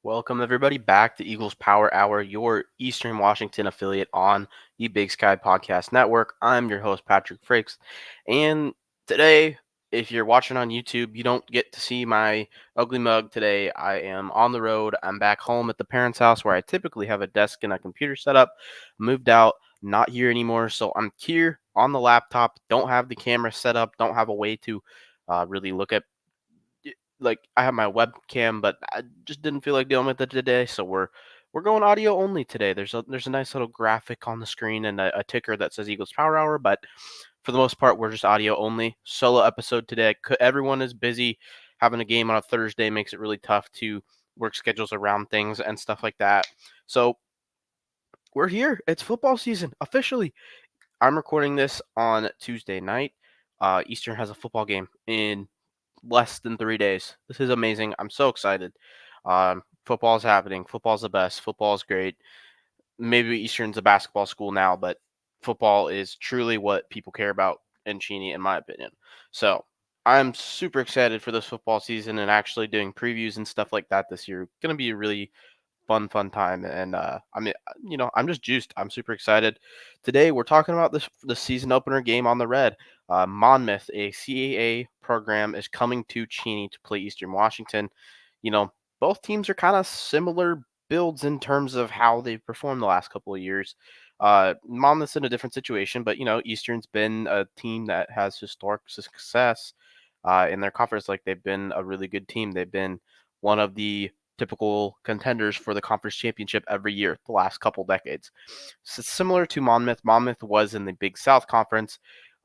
Welcome, everybody, back to Eagles Power Hour, your Eastern Washington affiliate on the Big Sky Podcast Network. I'm your host, Patrick Frakes. And today, if you're watching on YouTube, you don't get to see my ugly mug today. I am on the road. I'm back home at the parents' house where I typically have a desk and a computer set up. Moved out, not here anymore. So I'm here on the laptop, don't have the camera set up, don't have a way to really look at like I have my webcam, but I just didn't feel like dealing with it today. So we're going audio only today. There's a nice little graphic on the screen and a ticker that says Eagles Power Hour, but for the most part, we're just audio only. Solo episode today. Everyone is busy. Having a game on a Thursday makes it really tough to work schedules around things and stuff like that. So we're here. It's football season officially. I'm recording this on Tuesday night. Eastern has a football game in less than 3 days. This is amazing. I'm so excited. Football is happening. Football's the best. Football is great. Maybe Eastern's a basketball school now, but football is truly what people care about in Cheney, in my opinion. So I'm super excited for this football season and actually doing previews and stuff like that this year. Going to be a really fun time. And I'm just juiced. I'm super excited. Today we're talking about the season opener game on the red. Monmouth, a CAA program, is coming to Cheney to play Eastern Washington. You know, both teams are kind of similar builds in terms of how they've performed the last couple of years. Monmouth's in a different situation, but Eastern's been a team that has historic success in their conference. Like they've been a really good team. They've been one of the typical contenders for the conference championship every year the last couple decades. So similar to Monmouth, Monmouth was in the Big South Conference.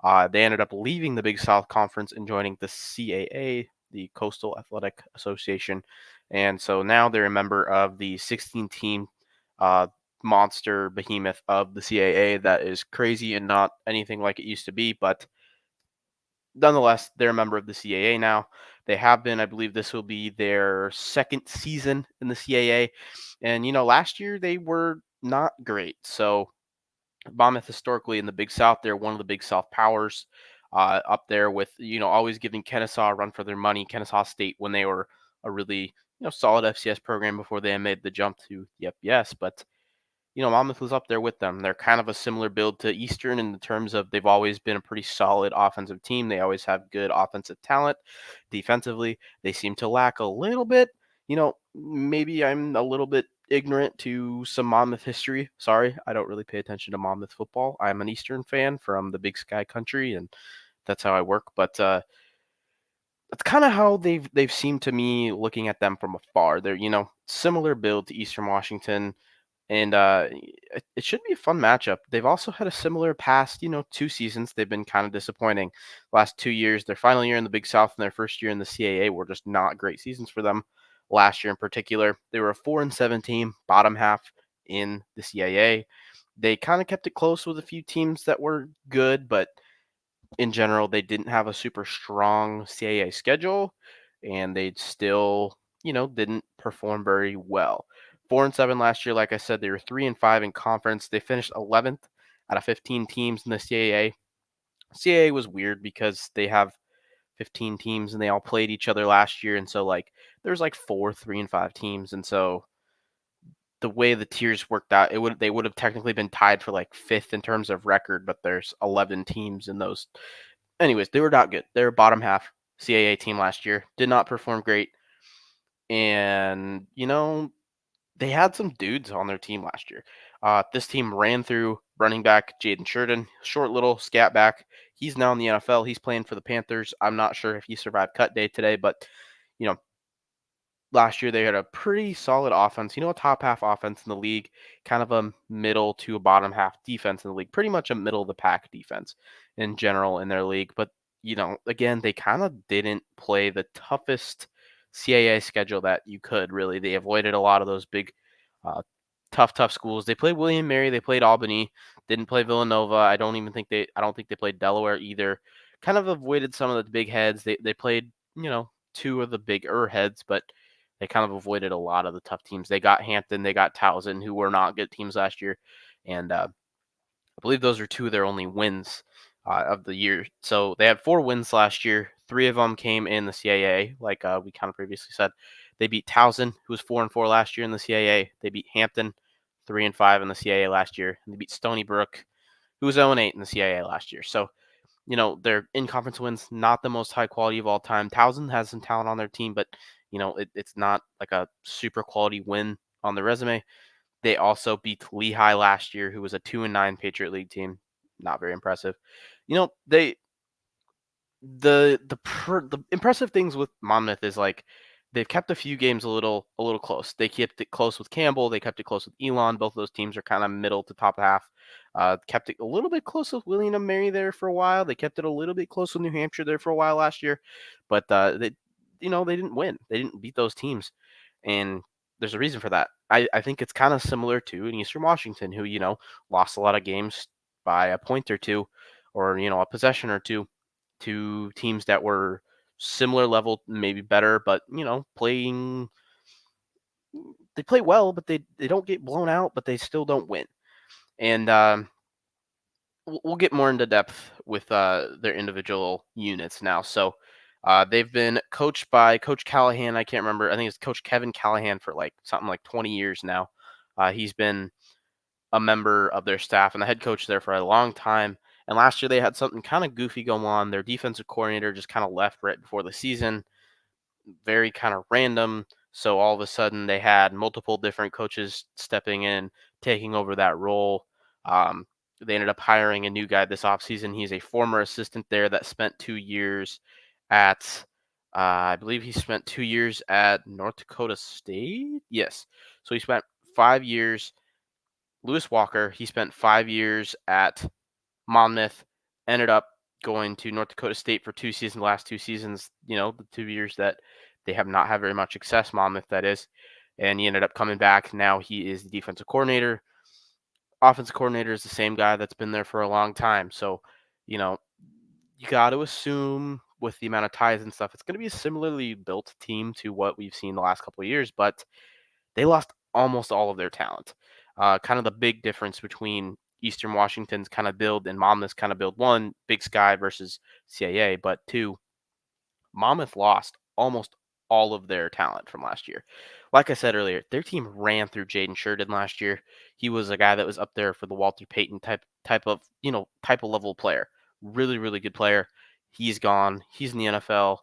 They ended up leaving the Big South Conference and joining the CAA, the Coastal Athletic Association, and so now they're a member of the 16-team uh, monster behemoth of the CAA that is crazy and not anything like it used to be, but nonetheless, they're a member of the CAA now. They have been, I believe this will be their second season in the CAA. And, last year they were not great. So, Monmouth historically in the Big South, they're one of the Big South powers up there with, always giving Kennesaw a run for their money. Kennesaw State, when they were a really, solid FCS program before they made the jump to the FBS. But Monmouth was up there with them. They're kind of a similar build to Eastern in the terms of they've always been a pretty solid offensive team. They always have good offensive talent. Defensively, they seem to lack a little bit. Maybe I'm a little bit ignorant to some Monmouth history. Sorry, I don't really pay attention to Monmouth football. I'm an Eastern fan from the Big Sky country, and that's how I work. But that's kind of how they've seemed to me looking at them from afar. They're similar build to Eastern Washington and it should be a fun matchup. They've also had a similar past, 2 seasons. They've been kind of disappointing. Last 2 years, their final year in the Big South and their first year in the CAA were just not great seasons for them. Last year in particular, they were a 4-7 team, bottom half in the CAA. They kind of kept it close with a few teams that were good, but in general, they didn't have a super strong CAA schedule, and they still, didn't perform very well. 4-7 last year, like I said, they were 3-5 in conference. They finished 11th out of 15 teams in the CAA. CAA was weird because they have 15 teams and they all played each other last year, and so there's like 4 3-5 teams, and so the way the tiers worked out, they would have technically been tied for like fifth in terms of record, but there's 11 teams in those. Anyways, they were not good. They were bottom half CAA team last year. Did not perform great. And, they had some dudes on their team last year. This team ran through running back Jaden Sheridan, short little scat back. He's now in the NFL. He's playing for the Panthers. I'm not sure if he survived cut day today, but, you know, last year they had a pretty solid offense, a top half offense in the league, kind of a middle to a bottom half defense in the league, pretty much a middle of the pack defense in general in their league. But, again, they kind of didn't play the toughest CAA schedule that you could really. They avoided a lot of those big, uh, tough schools. They played William Mary, they played Albany, didn't play Villanova. I don't think they played Delaware either. Kind of avoided some of the big heads. They played, two of the bigger heads, but they kind of avoided a lot of the tough teams. They got Hampton, they got Towson, who were not good teams last year, and I believe those are two of their only wins of the year. So they had 4 wins last year. 3 of them came in the CAA, like we kind of previously said. They beat Towson, who was 4-4 last year in the CAA. They beat Hampton, 3-5 in the CAA last year. And they beat Stony Brook, who was 0-8 in the CAA last year. So, their in-conference wins, not the most high quality of all time. Towson has some talent on their team, but, it's not like a super quality win on the resume. They also beat Lehigh last year, who was a 2-9 Patriot League team. Not very impressive. They the impressive things with Monmouth is like they've kept a few games a little close. They kept it close with Campbell. They kept it close with Elon. Both of those teams are kind of middle to top half. Kept it a little bit close with William and Mary there for a while. They kept it a little bit close with New Hampshire there for a while last year, but they didn't win. They didn't beat those teams, and there's a reason for that. I think it's kind of similar to in Eastern Washington, who lost a lot of games by a point or two, or a possession or two to teams that were similar level, maybe better, but playing they play well, but they don't get blown out, but they still don't win. And we'll get more into depth with their individual units now. So they've been coached by Coach Callahan. I can't remember. I think it's Coach Kevin Callahan for like something like 20 years now. He's been a member of their staff and the head coach there for a long time. And last year they had something kind of goofy go on. Their defensive coordinator just kind of left right before the season, very kind of random. So all of a sudden they had multiple different coaches stepping in, taking over that role. Um, they ended up hiring a new guy this offseason. He's a former assistant there that spent 2 years at, I believe he spent 2 years at North Dakota State. Yes. So he spent 5 years. Lewis Walker, he spent 5 years at Monmouth, ended up going to North Dakota State for 2 seasons, last 2 seasons, the 2 years that they have not had very much success, Monmouth, that is. And he ended up coming back. Now he is the defensive coordinator. Offensive coordinator is the same guy that's been there for a long time. So, you know, you got to assume with the amount of ties and stuff, it's going to be a similarly built team to what we've seen the last couple of years. But they lost almost all of their talent. Kind of the big difference between Eastern Washington's kind of build and Monmouth's kind of build. One, Big Sky versus CAA, but two, Monmouth lost almost all of their talent from last year. Like I said earlier, their team ran through Jaden Sheridan last year. He was a guy that was up there for the Walter Payton type of level player. Really, really good player. He's gone. He's in the NFL.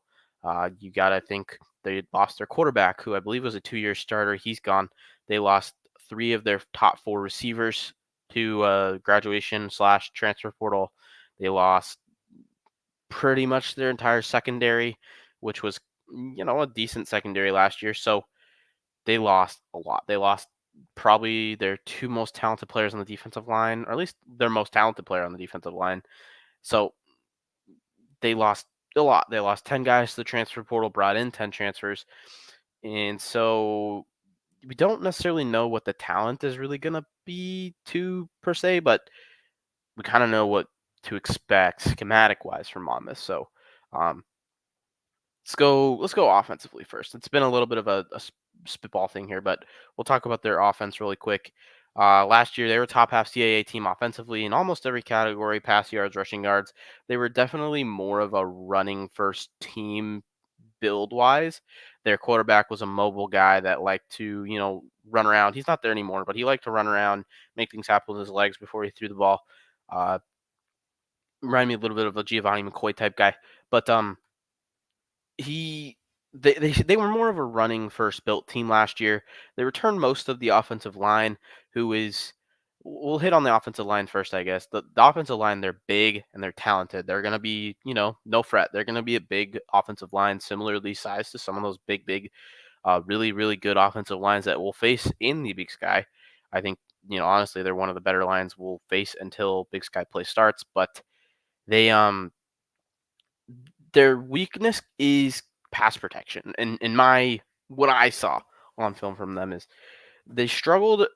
You got to think they lost their quarterback, who I believe was a 2-year starter. He's gone. They lost three of their top four receivers to graduation slash transfer portal. They lost pretty much their entire secondary, which was, a decent secondary last year. So they lost a lot. They lost probably their two most talented players on the defensive line, or at least their most talented player on the defensive line. So they lost a lot. They lost 10 guys to the transfer portal, brought in 10 transfers. And so we don't necessarily know what the talent is really going to be to per se, but we kind of know what to expect schematic wise from Monmouth. So um, let's go offensively first. It's been a little bit of a spitball thing here, but we'll talk about their offense really quick. Last year, they were top half CAA team offensively in almost every category: pass yards, rushing yards. They were definitely more of a running first team build wise. Their quarterback was a mobile guy that liked to, run around. He's not there anymore, but he liked to run around, make things happen with his legs before he threw the ball. Uh, Remind me a little bit of a Giovanni McCoy type guy, but he they were more of a running first built team last year. They returned most of the offensive line, who is we'll hit on the offensive line first, I guess. The offensive line, they're big and they're talented. They're gonna be, no fret. They're gonna be a big offensive line, similarly sized to some of those big, really, really good offensive lines that we'll face in the Big Sky. I think, honestly, they're one of the better lines we'll face until Big Sky play starts. But they their weakness is pass protection. And in my what I saw on film from them is they struggled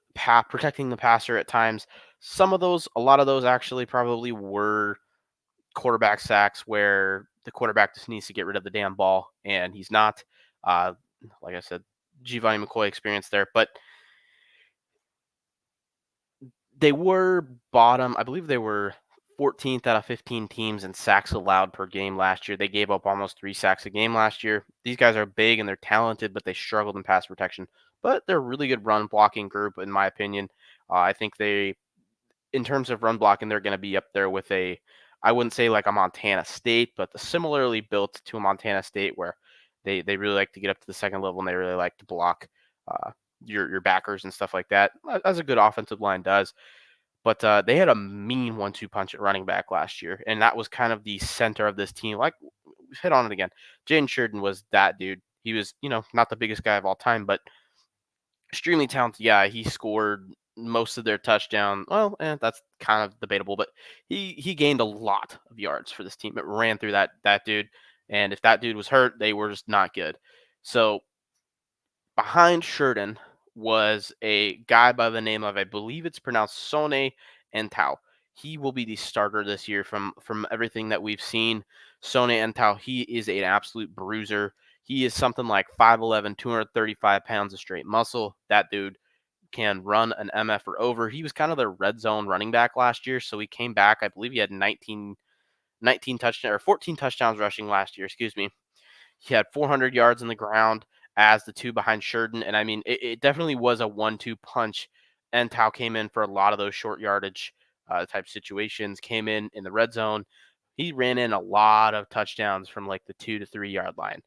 protecting the passer at times. A lot of those actually probably were quarterback sacks where the quarterback just needs to get rid of the damn ball, and he's not. Uh, like I said, Giovanni McCoy experience there, but they were bottom. I believe they were 14th out of 15 teams in sacks allowed per game last year. They gave up almost 3 sacks a game last year. These guys are big and they're talented, but they struggled in pass protection. But they're a really good run blocking group, in my opinion. I think in terms of run blocking, they're going to be up there with I wouldn't say like a Montana State, but similarly built to a Montana State where they really like to get up to the second level and they really like to block uh, your backers and stuff like that, as a good offensive line does. But they had a mean 1-2 punch at running back last year, and that was kind of the center of this team. Like, we've hit on it again. Jaden Sheridan was that dude. He was, not the biggest guy of all time, but extremely talented guy. He scored most of their touchdown. Well, that's kind of debatable, but he gained a lot of yards for this team. It ran through that dude, and if that dude was hurt, they were just not good. So behind Sheridan was a guy by the name of, I believe it's pronounced Sone Entau. He will be the starter this year from everything that we've seen. Sone Entau, he is an absolute bruiser. He is something like 5'11", 235 pounds of straight muscle. That dude can run an MF or over. He was kind of the red zone running back last year, so he came back. I believe he had 19 touchdowns or 14 touchdowns rushing last year, excuse me. He had 400 yards on the ground as the two behind Sheridan. And I mean, it definitely was a 1-2 punch. And Tao came in for a lot of those short yardage type situations, came in the red zone. He ran in a lot of touchdowns from like the 2 to 3 yard line.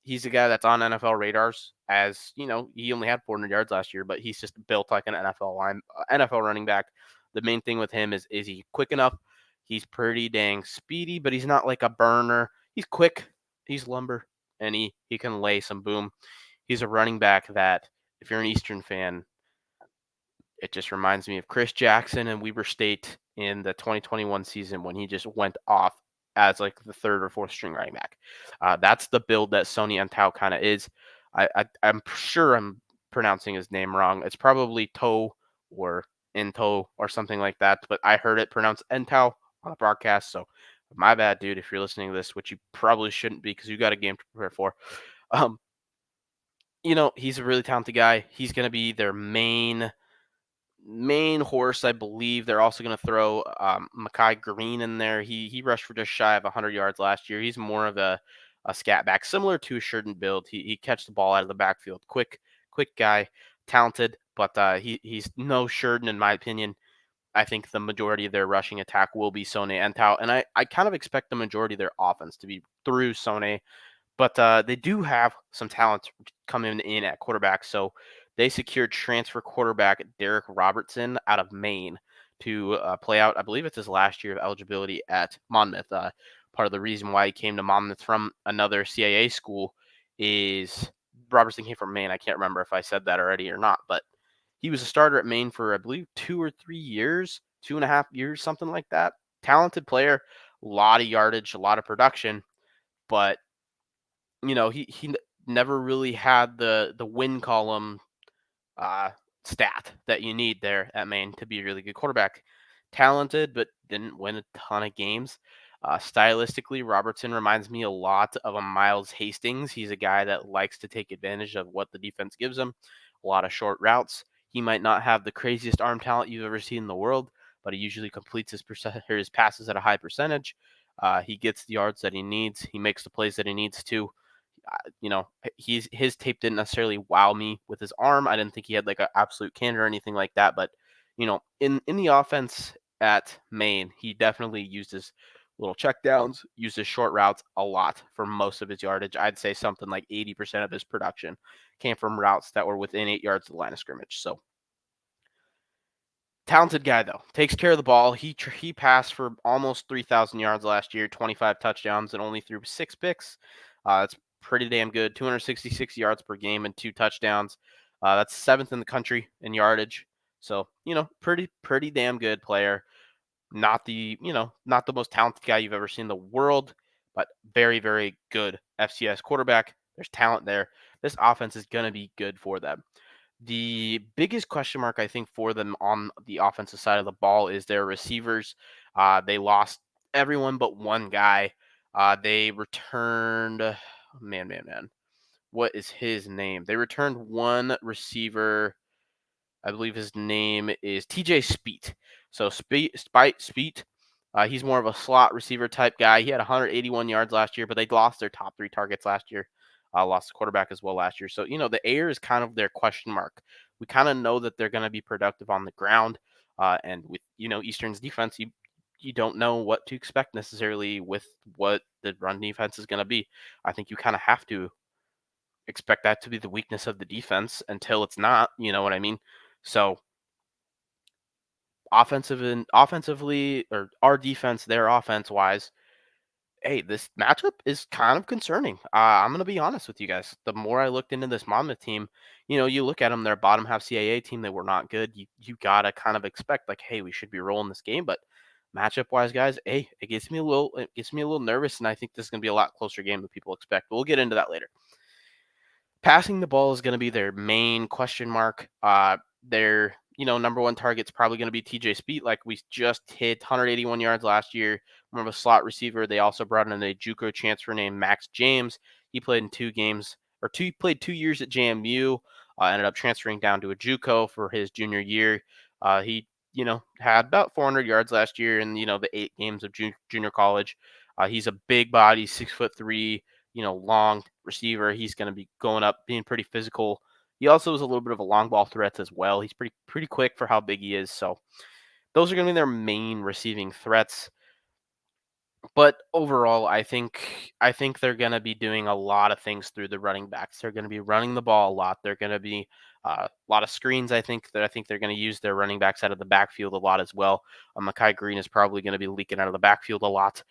He's a guy that's on NFL radars, as he only had 400 yards last year, but he's just built like an NFL running back. The main thing with him is he quick enough? He's pretty dang speedy, but he's not like a burner. He's quick, he's lumber, and he can lay some boom. He's a running back that, if you're an Eastern fan, it just reminds me of Chris Jackson and Weber State in the 2021 season when he just went off as like the third or fourth string running back. That's the build that Sony Antau kind of is. I'm sure I'm pronouncing his name wrong. It's probably Toe or Into or something like that, but I heard it pronounced Entau on the broadcast, so my bad, dude, if you're listening to this, which you probably shouldn't be because you got a game to prepare for. Um, he's a really talented guy. He's going to be their main horse, I believe. They're also going to throw Makai Green in there. He rushed for just shy of 100 yards last year. He's more of a scat back, similar to a Sheridan build. He catches the ball out of the backfield, quick guy, talented, but he's no Sheridan in my opinion. I think the majority of their rushing attack will be Sone and Tao, and I kind of expect the majority of their offense to be through Sone, but they do have some talent coming in at quarterback. So they secured transfer quarterback Derek Robertson out of Maine to play out. I believe it's his last year of eligibility at Monmouth. Part of the reason why he came to Monmouth from another CAA school is Robertson came from Maine. I can't remember if I said that already or not, but he was a starter at Maine for, I believe, 2 or 3 years, 2.5 years, something like that. Talented player, a lot of yardage, a lot of production, but he never really had the win column uh, stat that you need there at Maine to be a really good quarterback. Talented, but didn't win a ton of games. Stylistically, Robertson reminds me a lot of a Miles Hastings. He's a guy that likes to take advantage of what the defense gives him. A lot of short routes. He might not have the craziest arm talent you've ever seen in the world, but he usually completes his passes at a high percentage. He gets the yards that he needs. He makes the plays that he needs to. His tape didn't necessarily wow me with his arm. I didn't think he had like an absolute cannon or anything like that. But in the offense at Maine, he definitely used his little checkdowns, used his short routes a lot for most of his yardage. I'd say something like 80% of his production came from routes that were within 8 yards of the line of scrimmage. So talented guy though, takes care of the ball. He passed for almost 3,000 yards last year, 25 touchdowns, and only threw 6 picks. That's pretty damn good. 266 yards per game and 2 touchdowns. That's seventh in the country in yardage. So pretty damn good player. Not the most talented guy you've ever seen in the world, but very very good FCS quarterback. There's talent there. This offense is gonna be good for them. The biggest question mark I think for them on the offensive side of the ball is their receivers. They lost everyone but one guy. They returned, man. What is his name? They returned one receiver. I believe his name is TJ Speet. So Speet He's more of a slot receiver type guy. He had 181 yards last year, but they lost their top three targets last year. Lost the quarterback as well last year. So, the air is kind of their question mark. We kind of know that they're going to be productive on the ground. And with, Eastern's defense, you don't know what to expect necessarily with what the run defense is going to be. I think you kind of have to expect that to be the weakness of the defense until it's not, you know what I mean? So, offensively, or our defense, their offense wise, hey, this matchup is kind of concerning. I'm gonna be honest with you guys. The more I looked into this Monmouth team, you look at them, their bottom half CAA team, they were not good. You gotta kind of expect like, hey, we should be rolling this game, but matchup wise, guys, hey, it gets me a little nervous, and I think this is gonna be a lot closer game than people expect. But we'll get into that later. Passing the ball is going to be their main question mark. Their number one target's probably going to be TJ Speed, like we just hit 181 yards last year. More of a slot receiver. They also brought in a JUCO transfer named Max James. He played in played 2 years at JMU. Ended up transferring down to a JUCO for his junior year. He had about 400 yards last year in the 8 games of junior college. He's a big body, 6'3", long receiver. He's going to be going up, being pretty physical. He also is a little bit of a long ball threat as well. He's pretty quick for how big he is. So those are going to be their main receiving threats. But overall, I think they're going to be doing a lot of things through the running backs. They're going to be running the ball a lot. They're going to be a lot of screens. I think they're going to use their running backs out of the backfield a lot as well. Makai Green is probably going to be leaking out of the backfield a lot.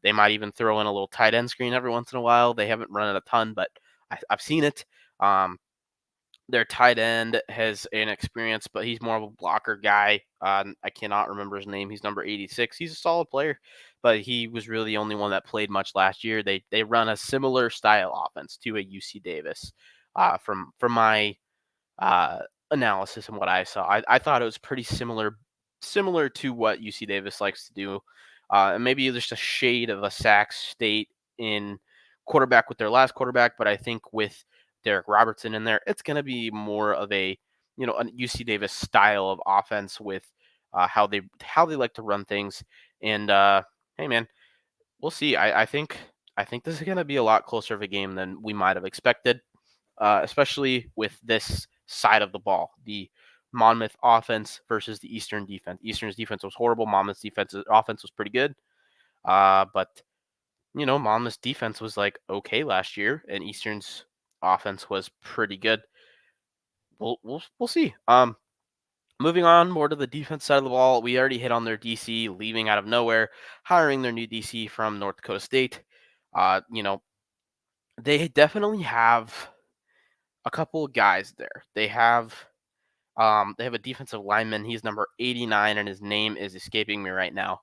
They might even throw in a little tight end screen every once in a while. They haven't run it a ton, but I've seen it. Their tight end has an experience, but he's more of a blocker guy. I cannot remember his name. He's number 86. He's a solid player, but he was really the only one that played much last year. They run a similar style offense to a UC Davis. From my uh, analysis and what I saw, I thought it was pretty similar to what UC Davis likes to do, and maybe just a shade of a Sac State in quarterback with their last quarterback. But I think with Derek Robertson in there, it's going to be more of a a UC Davis style of offense with how they like to run things. And hey, man, we'll see. I think this is going to be a lot closer of a game than we might have expected, especially with this side of the ball, the Monmouth offense versus the Eastern defense. Eastern's defense was horrible. Monmouth's offense was pretty good. But Monmouth's defense was like okay last year, and Eastern's offense was pretty good. We'll see. Moving on more to the defense side of the ball, we already hit on their DC leaving out of nowhere, hiring their new DC from North Dakota State. Uh, you know, they definitely have a couple of guys there. They have a defensive lineman. He's number 89, and his name is escaping me right now.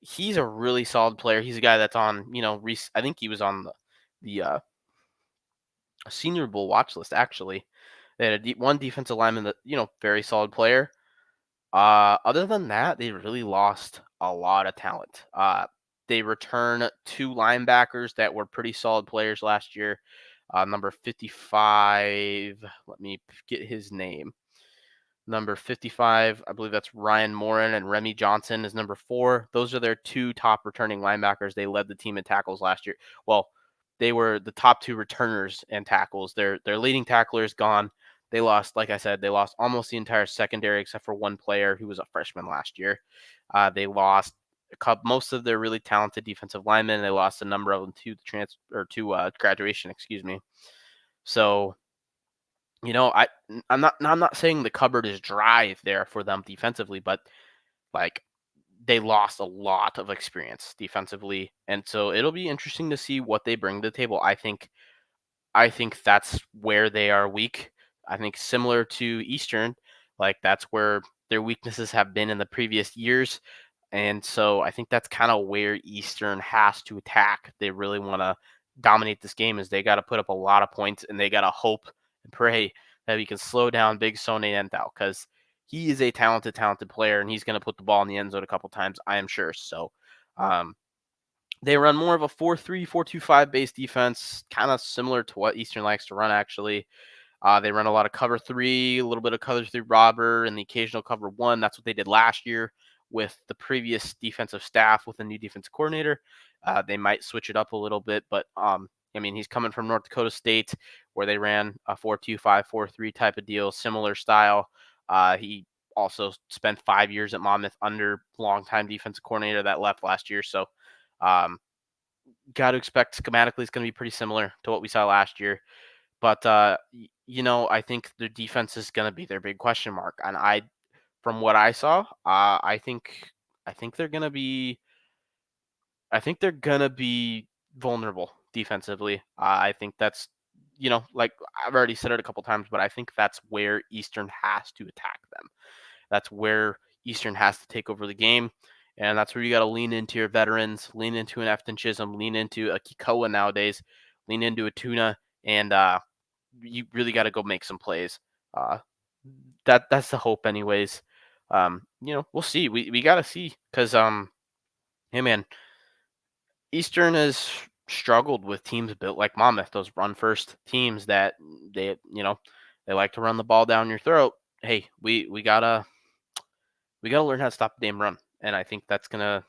He's a really solid player. He's a guy that's on, I think he was on the Senior Bowl watch list actually. They had one defensive lineman that very solid player. Other than that, they really lost a lot of talent. They return two linebackers that were pretty solid players last year. Number 55, let me get his name. Number 55, I believe that's Ryan Morin, and Remy Johnson is number 4. Those are their two top returning linebackers. They led the team in tackles last year. Well, they were the top two returners and tackles. Their leading tackler is gone. They lost, like I said, they lost almost the entire secondary except for one player who was a freshman last year. They lost most of their really talented defensive linemen. They lost a number of them to graduation. Excuse me. So I'm not saying the cupboard is dry there for them defensively, but like they lost a lot of experience defensively, and so it'll be interesting to see what they bring to the table. I think that's where they are weak. I think similar to Eastern, like that's where their weaknesses have been in the previous years. And so I think that's kind of where Eastern has to attack. They really want to dominate this game is they got to put up a lot of points and they got to hope and pray that we can slow down Big Sone Entau because he is a talented player and he's going to put the ball in the end zone a couple times, I am sure. So um, they run more of a 4-3, 4-2-5 base defense, kind of similar to what Eastern likes to run, actually. They run a lot of cover 3, a little bit of cover 3 robber, and the occasional cover 1. That's what they did last year with the previous defensive staff with a new defensive coordinator. They might switch it up a little bit, but I mean, he's coming from North Dakota State where they ran a 4-2-5, 4-3 type of deal, similar style. He also spent 5 years at Monmouth under longtime defensive coordinator that left last year. So, um, got to expect schematically it's going to be pretty similar to what we saw last year. But I think their defense is going to be their big question mark. And from what I saw, I think they're going to be, I think they're going to be vulnerable defensively. I think that's, like I've already said it a couple times, but I think that's where Eastern has to attack them. That's where Eastern has to take over the game. And that's where you got to lean into your veterans, lean into an Efton Chisholm, lean into a Kikoa nowadays, lean into a Tuna, and you really got to go make some plays. Uh, that's the hope, anyways. We'll see. We got to see because hey man, Eastern has struggled with teams built like Monmouth, those run first teams that they like to run the ball down your throat. Hey, we gotta learn how to stop the damn run, and I think that's gonna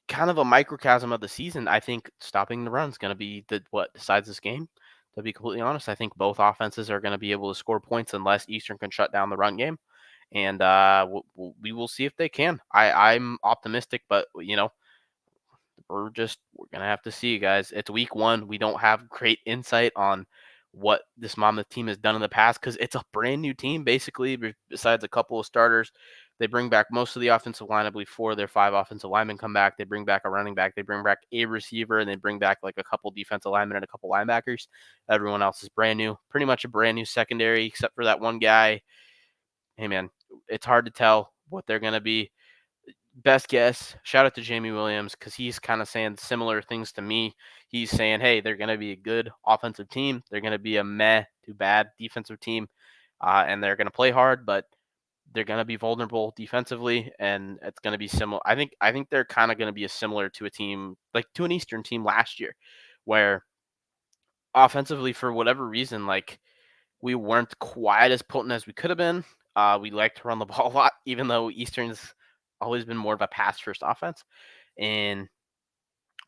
kind of a microcosm of the season. I think stopping the run is gonna be the what decides this game. To be completely honest, I think both offenses are gonna be able to score points unless Eastern can shut down the run game, and we will see if they can. I'm optimistic, but we're gonna have to see, guys. It's week one. We don't have great insight on what this Monmouth team has done in the past because it's a brand new team, basically. Besides a couple of starters, they bring back most of the offensive line. I believe 4 of their 5 offensive linemen come back. They bring back a running back. They bring back a receiver, and they bring back like a couple defensive linemen and a couple linebackers. Everyone else is brand new, pretty much a brand new secondary, except for that one guy. Hey man, it's hard to tell what they're gonna be. Best guess, shout out to Jamie Williams because he's kind of saying similar things to me. He's saying, hey, they're going to be a good offensive team. They're going to be a meh to bad defensive team. And they're going to play hard, but they're going to be vulnerable defensively. And it's going to be similar. I think they're kind of going to be a similar to a team, like to an Eastern team last year, where offensively, for whatever reason, like we weren't quite as potent as we could have been. We like to run the ball a lot, even though Eastern's always been more of a pass first offense. And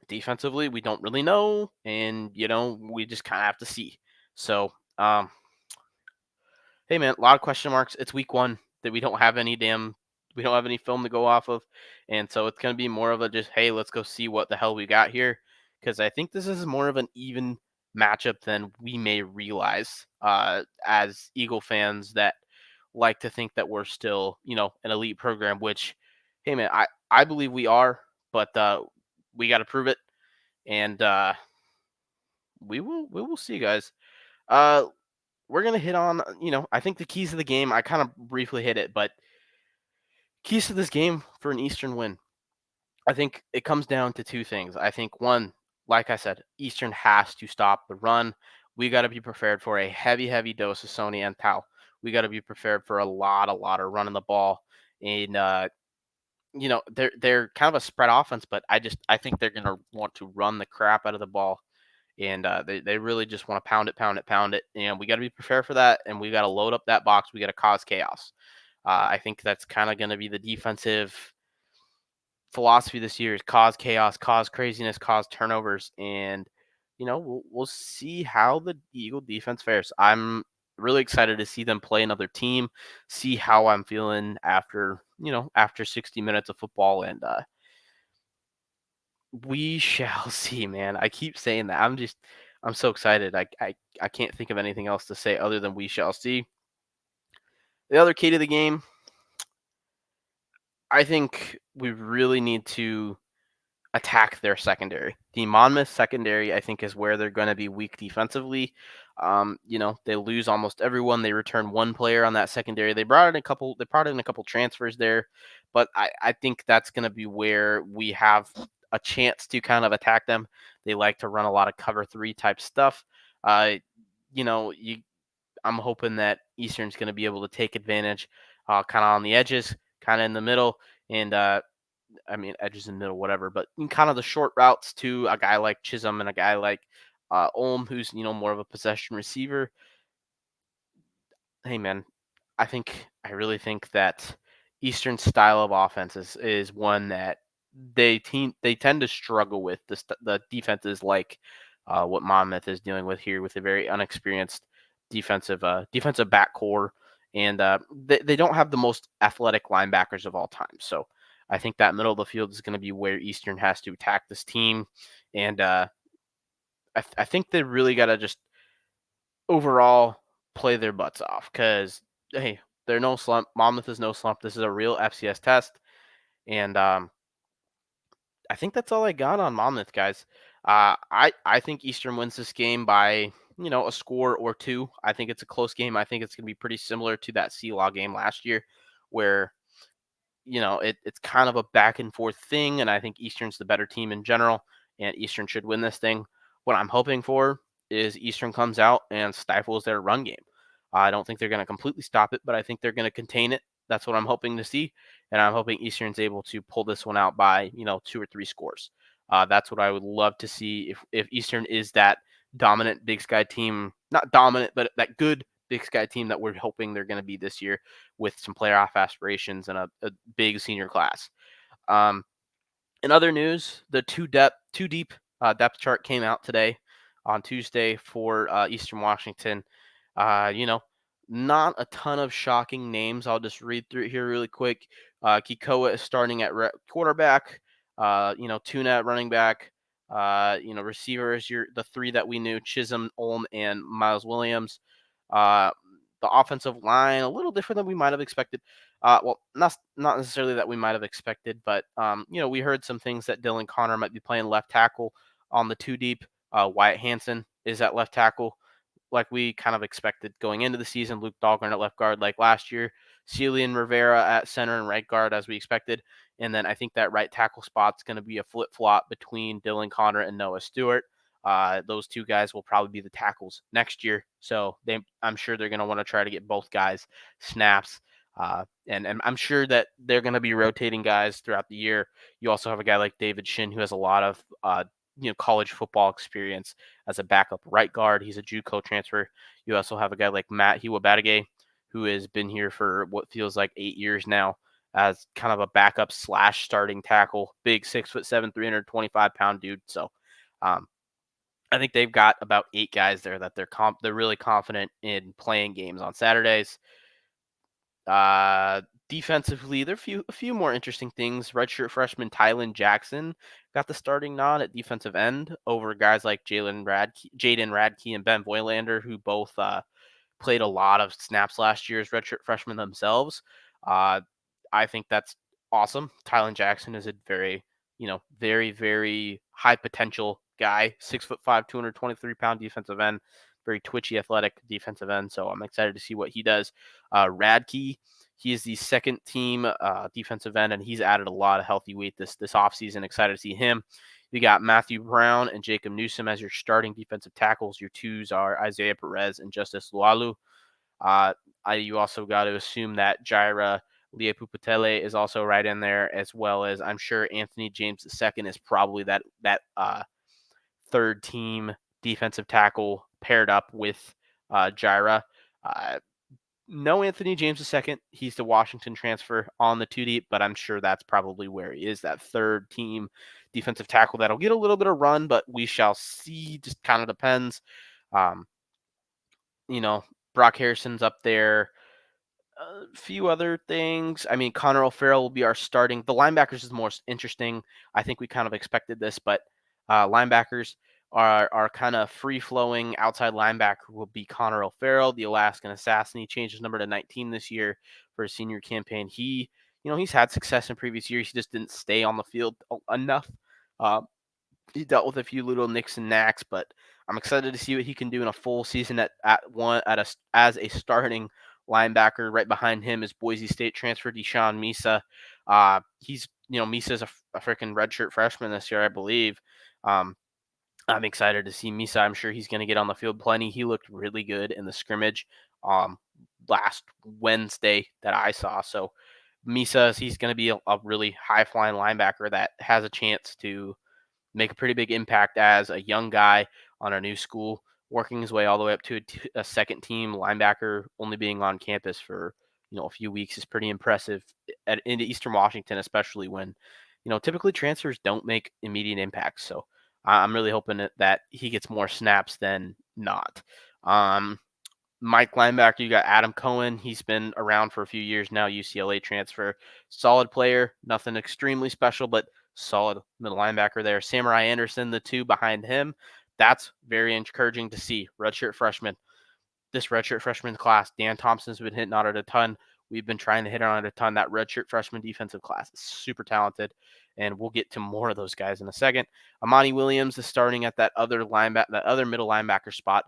defensively, we don't really know. And, we just kind of have to see. So, hey, man, a lot of question marks. It's week one that we don't have any film to go off of. And so it's going to be more of a just, hey, let's go see what the hell we got here. Because I think this is more of an even matchup than we may realize as Eagle fans that like to think that we're still, an elite program, which, hey, man, I believe we are, but we got to prove it. And we will see, guys. Uh, we're gonna hit on, I think the keys of the game. I kind of briefly hit it, but keys to this game for an Eastern win. I think it comes down to two things. I think one, like I said, Eastern has to stop the run. We got to be prepared for a heavy, heavy dose of Sony and Tau. We got to be prepared for a lot of running the ball. And they're kind of a spread offense, but I think they're gonna want to run the crap out of the ball, and they really just want to pound it, pound it, pound it. And we got to be prepared for that, and we got to load up that box. We got to cause chaos. I think that's kind of going to be the defensive philosophy this year: is cause chaos, cause craziness, cause turnovers, and we'll see how the Eagle defense fares. I'm really excited to see them play another team, see how I'm feeling after 60 minutes of football, and we shall see, man. I keep saying that. I'm so excited. I can't think of anything else to say other than we shall see. The other key to the game, I think we really need to attack their secondary. The Monmouth secondary, I think, is where they're going to be weak defensively. They lose almost everyone. They return one player on that secondary. They brought in a couple. They brought in a couple transfers there, but I think that's going to be where we have a chance to kind of attack them. They like to run a lot of cover three type stuff. Uh, you know, you. I'm hoping that Eastern's going to be able to take advantage, kind of on the edges, kind of in the middle, and I mean, edges in the middle, whatever, but in kind of the short routes to a guy like Chisholm and a guy like Ulm, who's more of a possession receiver. Hey, man, I really think that Eastern style of offense is one that they tend to struggle with. The defenses like what Monmouth is dealing with here with a very unexperienced defensive back core, and they don't have the most athletic linebackers of all time. So I think that middle of the field is going to be where Eastern has to attack this team, and I think they really got to just overall play their butts off because hey, they're no slump. Monmouth is no slump. This is a real FCS test, and I think that's all I got on Monmouth, guys. I think Eastern wins this game by a score or two. I think it's a close game. I think it's going to be pretty similar to that Law game last year, where it's kind of a back and forth thing, and I think Eastern's the better team in general, and Eastern should win this thing. What I'm hoping for is Eastern comes out and stifles their run game. I don't think they're going to completely stop it, but I think they're going to contain it. That's what I'm hoping to see, and I'm hoping Eastern's able to pull this one out by 2 or 3 scores. That's what I would love to see if Eastern is that dominant Big Sky team, not dominant, but that good Big Sky team that we're hoping they're going to be this year with some playoff aspirations and a big senior class. Um, in other news, the two deep depth chart came out today on Tuesday for Eastern Washington. You know, not a ton of shocking names. I'll just read through it here really quick. Kikoa is starting at quarterback. Tuna at running back. Receivers. The three that we knew: Chisholm, Ulm, and Miles Williams. Uh, the offensive line a little different than we might have expected. Well, not necessarily that we might have expected, but we heard some things that Dylan Connor might be playing left tackle on the two deep. Wyatt Hansen is at left tackle, like we kind of expected going into the season. Luke Dahlgren at left guard, like last year. Celian Rivera at center and right guard, as we expected. And then I think that right tackle spot's going to be a flip flop between Dylan Connor and Noah Stewart. Those two guys will probably be the tackles next year. So I'm sure they're going to want to try to get both guys snaps. And I'm sure that they're going to be rotating guys throughout the year. You also have a guy like David Shin who has a lot of college football experience as a backup right guard. He's a JUCO transfer. You also have a guy like Matt Hiwabatage who has been here for what feels like 8 years now as kind of a backup slash starting tackle. Big 6'7", 325-pound dude. So I think they've got about 8 guys there that they're really confident in playing games on Saturdays. Defensively, there are a few more interesting things. Redshirt freshman Tylen Jackson got the starting nod at defensive end over guys like Jaden Radke, and Ben Voylander, who both played a lot of snaps last year as redshirt freshmen themselves. Uh, I think that's awesome. Tylen Jackson is a very, very high potential guy, 6'5", 223-pound defensive end, very twitchy, athletic defensive end. So I'm excited to see what he does. Radke, he is the second team defensive end, and he's added a lot of healthy weight this offseason. Excited to see him. You got Matthew Brown and Jacob Newsom as your starting defensive tackles. Your twos are Isaiah Perez and Justice Lualu. You also got to assume that Jaira Leapupatele is also right in there, as well as I'm sure Anthony James II is probably that third team defensive tackle paired up with Jaira. No Anthony James II. He's the Washington transfer on the two deep, but I'm sure that's probably where he is, that third team defensive tackle that'll get a little bit of run, but we shall see. Just kind of depends. Um, Brock Harrison's up there. A few other things. I mean, Connor O'Farrell will be our starting. The linebackers is the most interesting. I think we kind of expected this, but linebackers are kind of free flowing. Outside linebacker will be Connor O'Farrell, the Alaskan assassin. He changed his number to 19 this year for his senior campaign. He's had success in previous years. He just didn't stay on the field enough. He dealt with a few little nicks and knacks, but I'm excited to see what he can do in a full season as a starting linebacker. Right behind him is Boise State transfer Deshaun Misa. Misa's a freaking redshirt freshman this year, I believe. I'm excited to see Misa. I'm sure he's going to get on the field plenty. He looked really good in the scrimmage last Wednesday that I saw. So Misa, he's going to be a really high flying linebacker that has a chance to make a pretty big impact as a young guy on a new school, working his way all the way up to a second team linebacker, only being on campus for a few weeks is pretty impressive into Eastern Washington, especially when, typically transfers don't make immediate impacts. So I'm really hoping that he gets more snaps than not. Um, Mike linebacker, you got Adam Cohen. He's been around for a few years now, UCLA transfer. Solid player, nothing extremely special, but solid middle linebacker there. Samurai Anderson, the two behind him. That's very encouraging to see. Redshirt freshman. This redshirt freshman class, Dan Thompson's been hitting on it a ton. We've been trying to hit on it a ton. That redshirt freshman defensive class is super talented, and we'll get to more of those guys in a second. Amani Williams is starting at that other middle linebacker spot.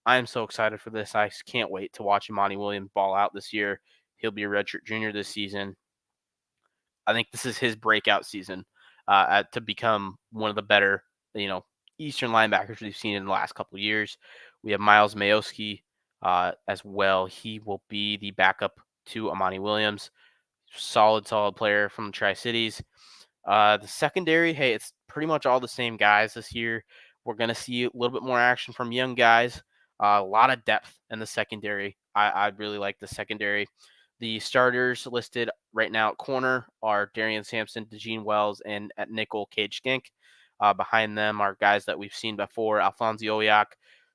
I am so excited for this. I can't wait to watch Imani Williams ball out this year. He'll be a redshirt junior this season. I think this is his breakout season to become one of the better, you know, Eastern linebackers we've seen in the last couple of years. We have Miles Mayoski as well. He will be the backup to Amani Williams. Solid player from the Tri Cities. The secondary, hey, it's pretty much all the same guys this year. We're going to see a little bit more action from young guys. A lot of depth in the secondary. I really like the secondary. The starters listed right now at corner are Darian Sampson, DeGene Wells, and at nickel, Cage Skink. Behind them are guys that we've seen before: Alfonso Oyak,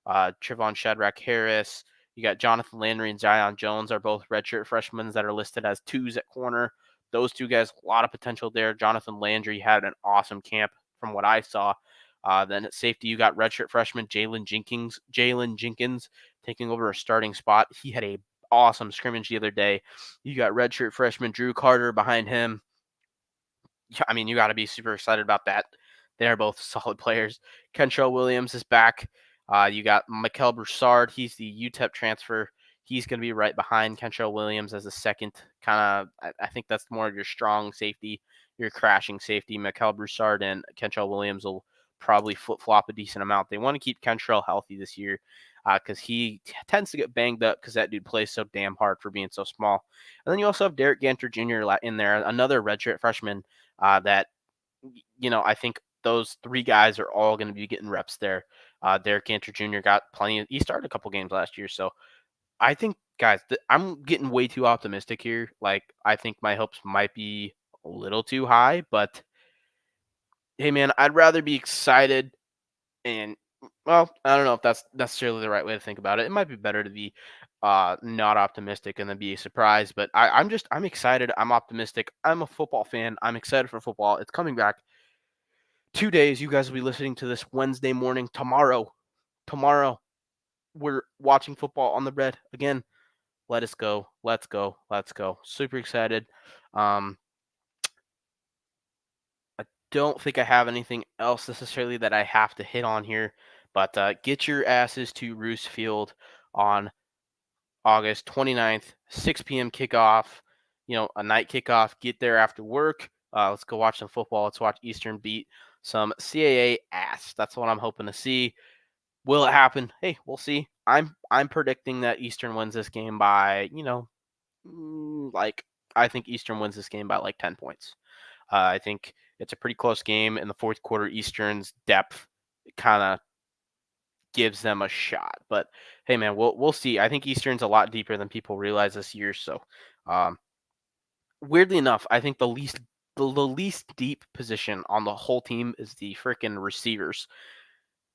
Trevon Shadrack Harris. You got Jonathan Landry and Zion Jones are both redshirt freshmen that are listed as twos at corner. Those two guys, a lot of potential there. Jonathan Landry had an awesome camp from what I saw. Then at safety, you got redshirt freshman Jalen Jenkins taking over a starting spot. He had a awesome scrimmage the other day. You got redshirt freshman Drew Carter behind him. I mean, you got to be super excited about that. They're both solid players. Kentrell Williams is back. You got Mikel Broussard. He's the UTEP transfer. He's going to be right behind Kentrell Williams as a second kind of. I think that's more of your strong safety, your crashing safety. Mikel Broussard and Kentrell Williams will probably flip flop a decent amount. They want to keep Kentrell healthy this year because he tends to get banged up because that dude plays so damn hard for being so small. And then you also have Derek Ganter Jr. in there, another redshirt freshman that I think those three guys are all going to be getting reps there. Derek Cantor Jr. got plenty. He started a couple games last year, so I think, guys, I'm getting way too optimistic here. Like, I think my hopes might be a little too high, but hey, man, I'd rather be excited and well, I don't know if that's necessarily the right way to think about it. It might be better to be not optimistic and then be surprised. But I'm excited. I'm optimistic. I'm a football fan. I'm excited for football. It's coming back 2 days. You guys will be listening to this Wednesday morning. Tomorrow, we're watching football on the red again. Let us go. Let's go. Let's go. Super excited. Um, I don't think I have anything else necessarily that I have to hit on here, but get your asses to Roos Field on August 29th, 6 p.m. kickoff. A night kickoff. Get there after work. Let's go watch some football. Let's watch Eastern beat some CAA ass. That's what I'm hoping to see. Will it happen? Hey, we'll see. I'm predicting that Eastern wins this game by, like I think Eastern wins this game by like 10 points. I think it's a pretty close game in the fourth quarter. Eastern's depth kind of gives them a shot. But hey, man, we'll see. I think Eastern's a lot deeper than people realize this year. So, um, weirdly enough, I think the least deep position on the whole team is the freaking receivers.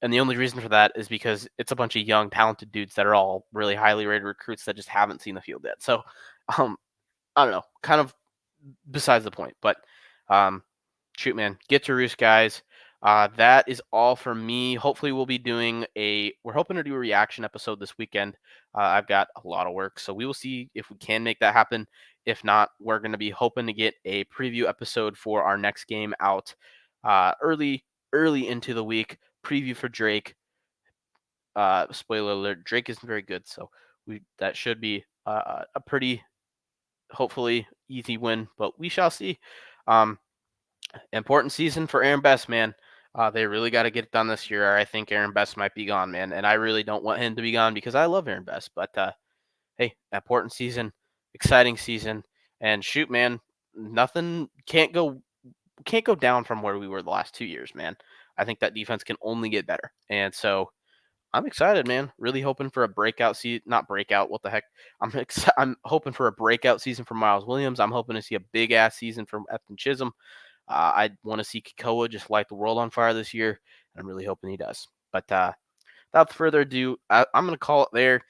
And the only reason for that is because it's a bunch of young, talented dudes that are all really highly rated recruits that just haven't seen the field yet. So, um, I don't know, kind of besides the point. But um, shoot, man, get to Roost, guys. That is all for me. Hopefully, we're hoping to do a reaction episode this weekend. I've got a lot of work, so we will see if we can make that happen. If not, we're going to be hoping to get a preview episode for our next game out early into the week. Preview for Drake. Spoiler alert: Drake isn't very good, so that should be a pretty, hopefully, easy win. But we shall see. Um, Important season for Aaron Best, man. They really got to get it done this year. Or I think Aaron Best might be gone, man. And I really don't want him to be gone because I love Aaron Best. But hey, important season, exciting season, and shoot, man, nothing can't go down from where we were the last 2 years, man. I think that defense can only get better, and so I'm excited, man. Really hoping for a breakout season. Not breakout. What the heck? I'm hoping for a breakout season from Miles Williams. I'm hoping to see a big ass season from Efton Chisholm. I want to see Kikoa just light the world on fire this year. I'm really hoping he does. But without further ado, I'm going to call it there.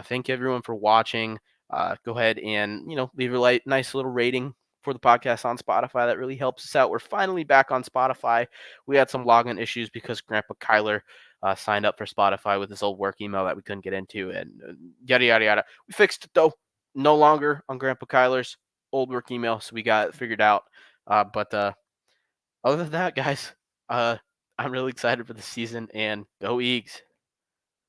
Thank everyone for watching. Go ahead and leave a nice little rating for the podcast on Spotify. That really helps us out. We're finally back on Spotify. We had some login issues because Grandpa Kyler signed up for Spotify with his old work email that we couldn't get into, and yada yada yada. We fixed it though. No longer on Grandpa Kyler's old work email, so we got it figured out. But other than that, guys, uh, I'm really excited for the season, and go Eags.